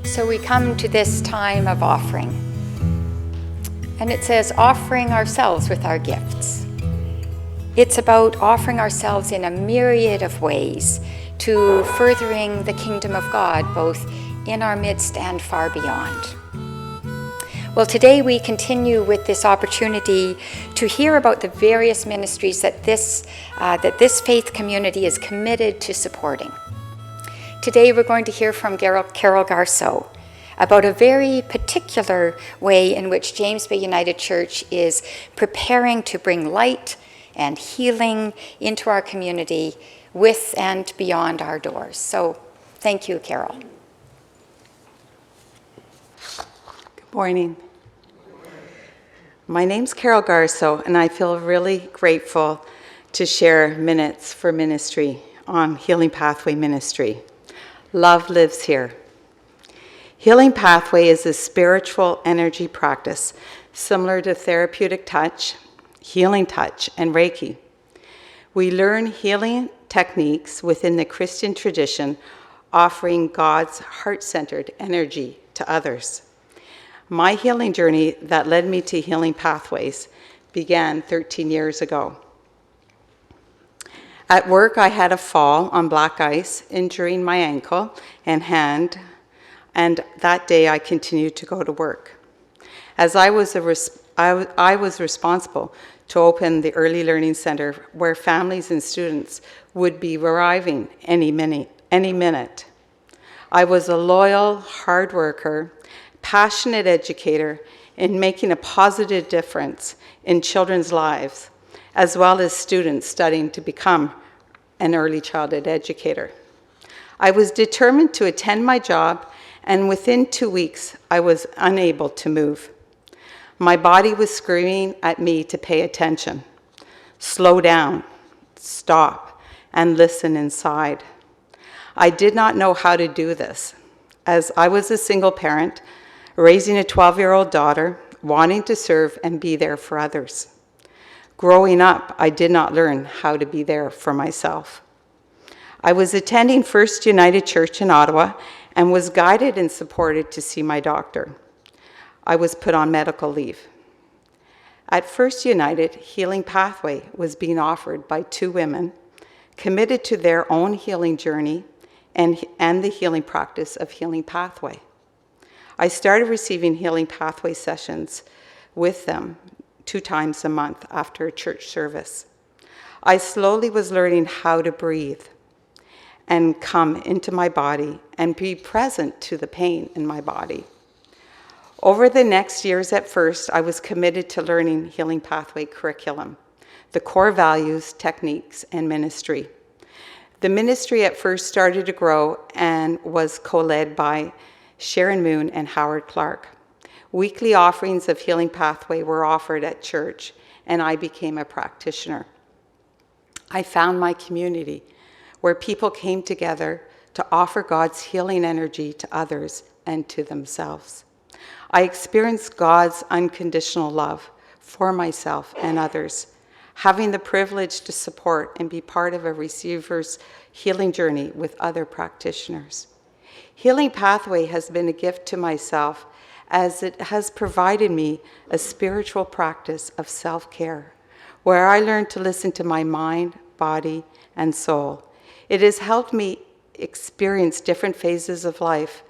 So we come to this time of offering. And it says, offering ourselves with our gifts. It's about offering ourselves in a myriad of ways to furthering the kingdom of God, both in our midst and far beyond. Well, today we continue with this opportunity to hear about the various ministries that this faith community is committed to supporting. Today we're going to hear from Carol Garceau about a very particular way in which James Bay United Church is preparing to bring light and healing into our community with and beyond our doors. So thank you, Carol. Good morning. My name's Carol Garceau, and I feel really grateful to share minutes for ministry on Healing Pathway Ministry. Love lives here. Healing Pathway is a spiritual energy practice similar to therapeutic touch, healing touch, and Reiki. We learn healing techniques within the Christian tradition, offering God's heart-centered energy to others. My healing journey that led me to Healing Pathways began 13 years ago. At work, I had a fall on black ice, injuring my ankle and hand, and that day I continued to go to work. As I was responsible to open the Early Learning Center where families and students would be arriving any minute. I was a loyal, hard worker, passionate educator in making a positive difference in children's lives, as well as students studying to become an early childhood educator. I was determined to attend my job, and within 2 weeks, I was unable to move. My body was screaming at me to pay attention, slow down, stop, and listen inside. I did not know how to do this, as I was a single parent, raising a 12-year-old daughter, wanting to serve and be there for others. Growing up, I did not learn how to be there for myself. I was attending First United Church in Ottawa and was guided and supported to see my doctor. I was put on medical leave. At First United, Healing Pathway was being offered by 2 women committed to their own healing journey and the healing practice of Healing Pathway. I started receiving Healing Pathway sessions with them 2 times a month after a church service. I slowly was learning how to breathe and come into my body and be present to the pain in my body. Over the next years at First, I was committed to learning Healing Pathway curriculum, the core values, techniques, and ministry. The ministry at First started to grow and was co-led by Sharon Moon and Howard Clark. Weekly offerings of Healing Pathway were offered at church, and I became a practitioner. I found my community where people came together to offer God's healing energy to others and to themselves. I experienced God's unconditional love for myself and others, having the privilege to support and be part of a receiver's healing journey with other practitioners. Healing Pathway has been a gift to myself as it has provided me a spiritual practice of self-care, where I learned to listen to my mind, body, and soul. It has helped me experience different phases of life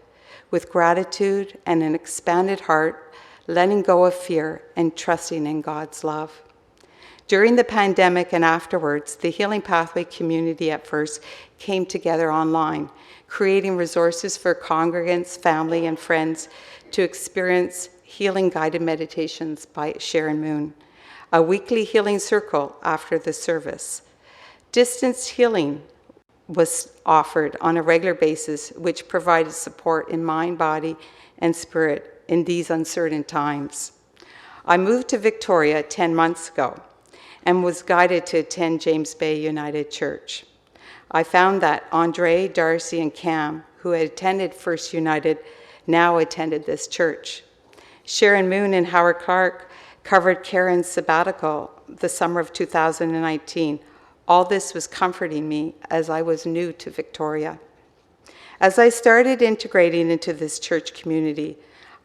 with gratitude and an expanded heart, letting go of fear and trusting in God's love. During the pandemic and afterwards, the Healing Pathway community at First came together online, creating resources for congregants, family, and friends to experience healing guided meditations by Sharon Moon, a weekly healing circle after the service. Distance healing was offered on a regular basis, which provided support in mind, body, and spirit in these uncertain times. I moved to Victoria 10 months ago and was guided to attend James Bay United Church. I found that Andre, Darcy, and Cam, who had attended First United, now attended this church. Sharon Moon and Howard Clark covered Karen's sabbatical the summer of 2019. All this was comforting me as I was new to Victoria. As I started integrating into this church community,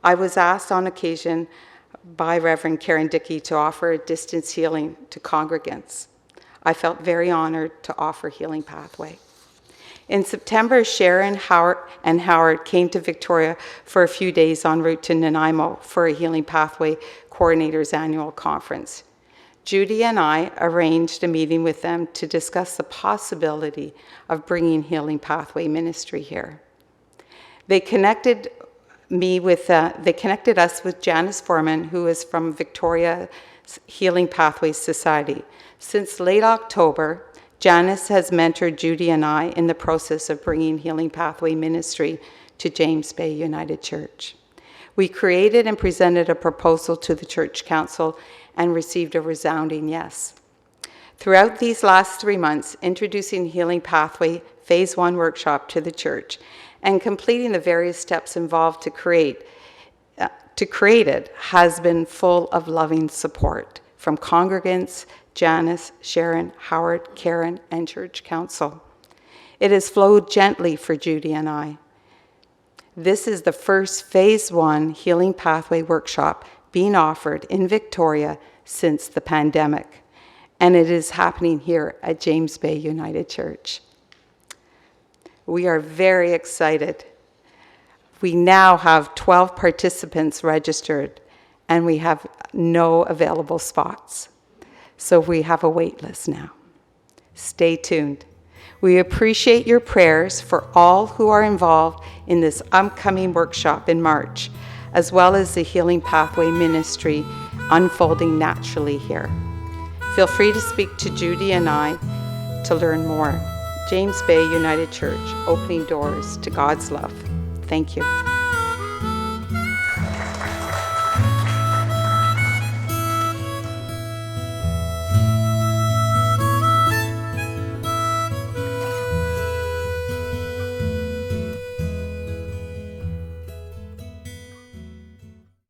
I was asked on occasion by Reverend Karen Dickey to offer a distance healing to congregants. I felt very honored to offer Healing Pathway. In September, Sharon and Howard came to Victoria for a few days en route to Nanaimo for a Healing Pathway Coordinators Annual Conference. Judy and I arranged a meeting with them to discuss the possibility of bringing Healing Pathway ministry here. They connected us with Janice Foreman, who is from Victoria Healing Pathway Society. Since late October, Janice has mentored Judy and I in the process of bringing Healing Pathway ministry to James Bay United Church. We created and presented a proposal to the Church Council and received a resounding yes. Throughout these last 3 months, introducing Healing Pathway Phase 1 workshop to the church and completing the various steps involved to create it has been full of loving support from congregants, Janice, Sharon, Howard, Karen, and Church Council. It has flowed gently for Judy and I. This is the first Phase 1 Healing Pathway workshop being offered in Victoria since the pandemic, and it is happening here at James Bay United Church. We are very excited. We now have 12 participants registered, and we have no available spots. So we have a wait list now. Stay tuned. We appreciate your prayers for all who are involved in this upcoming workshop in March, as well as the Healing Pathway ministry unfolding naturally here. Feel free to speak to Judy and I to learn more. James Bay United Church, opening doors to God's love. Thank you.